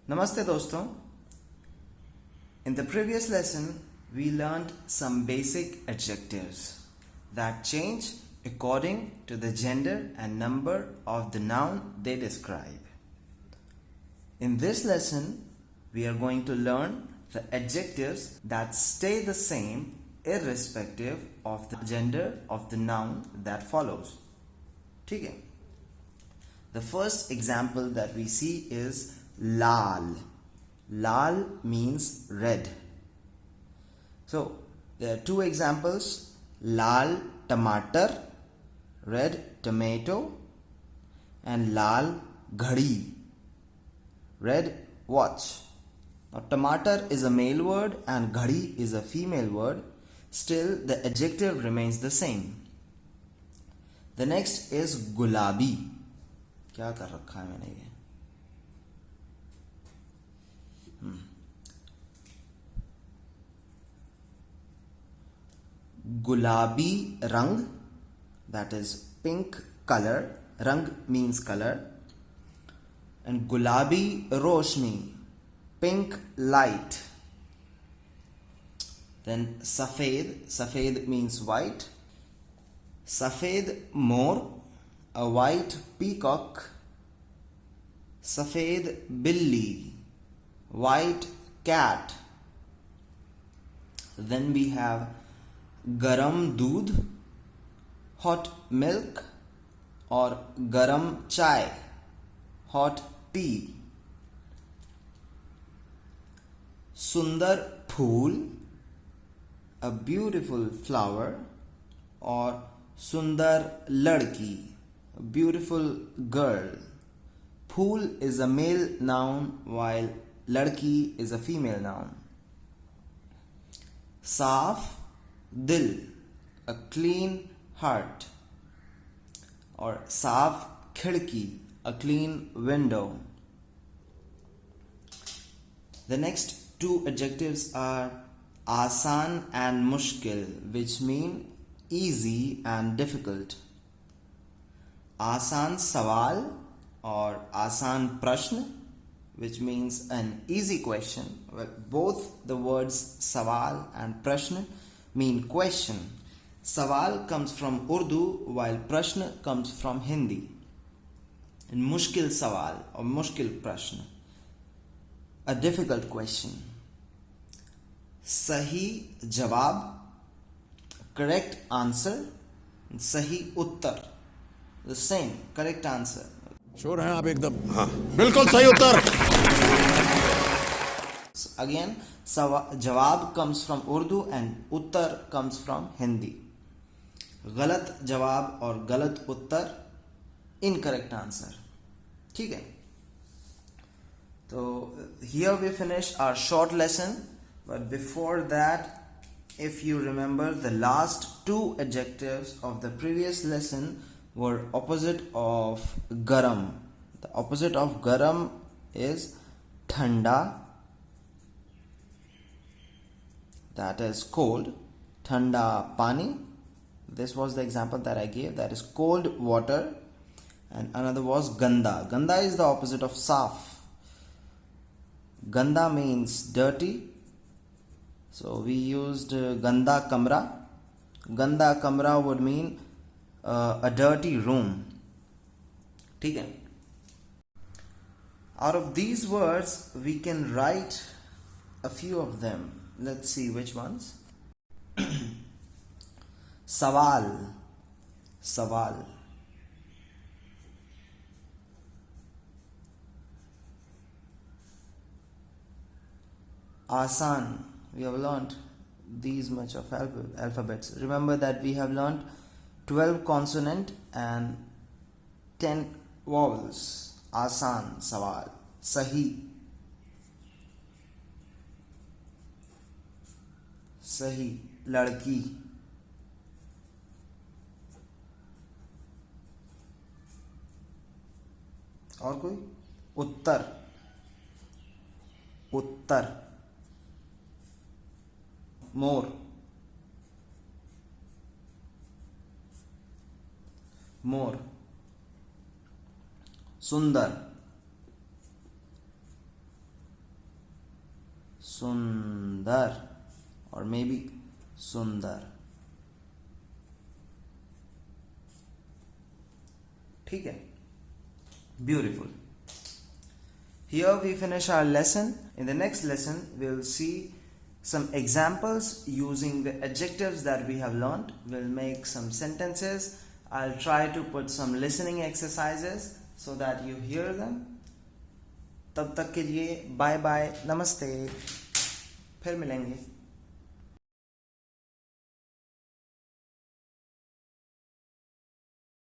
Namaste doston. In the previous lesson, we learned some basic adjectives that change according to the gender and number of the noun they describe. In this lesson, we are going to learn the adjectives that stay the same irrespective of the gender of the noun that follows. ठीक है? The first example that we see is lal. Lal means red. So there are two examples: lal tomato, red tomato, and lal ghadi, red watch. Now tomato is a male word and ghadi is a female word. Still, the adjective remains the same. The next is gulabi. क्या कर रखा है मैंने ये? Gulabi rang, that is pink color. Rang means color. And gulabi roshni, pink light. Then safed, safed means white. Safed more, a white peacock. Safed billi, white cat. Then we have garam doodh, hot milk, or garam chai, hot tea. Sundar phool, a beautiful flower, or sundar ladki, a beautiful girl. Phool is a male noun while ladki is a female noun. Saaf dil, a clean heart, or saaf khidki, a clean window. The next two adjectives are asan and mushkil, which mean easy and difficult. Asan sawal or asan prashn, which means an easy question. Well, both the words sawal and prashn mean question. Sawal comes from Urdu while prashn comes from Hindi. And mushkil sawal or mushkil prashn, a difficult question. Sahi jawab, correct answer. And sahi uttar, the same, correct answer. Sure हैं आप एकदम? हाँ, बिल्कुल सही उत्तर. Again, jawab comes from Urdu and uttar comes from Hindi. गलत जवाब और गलत उत्तर, incorrect answer. ठीक है? So here we finish our short lesson, but before that, if you remember, the last two adjectives of the previous lesson were opposite of garam. The opposite of garam is thanda, that is cold. Thanda pani, this was the example that I gave, that is cold water. And another was ganda. Ganda is the opposite of saf. Ganda means dirty, so we used ganda kamra. Ganda kamra would mean a dirty room. ठीक है? Out of these words, we can write a few of them. Let's see which ones. Sawal, sawal. Asan, we have learnt these much of alphabets. Remember that we have learnt 12 consonant and 10 vowels. Asan, sawal. Sahi, sahi, ladki. और कोई? उत्तर, उत्तर. मोर, मोर. सुंदर, sundar, or maybe sundar. ठीक है? Beautiful. Here we finish our lesson. In the next lesson, we'll see some examples using the adjectives that we have learned. We'll make some sentences. I'll try to put some listening exercises so that you hear them. तब तक के लिए bye bye, नमस्ते, फिर मिलेंगे.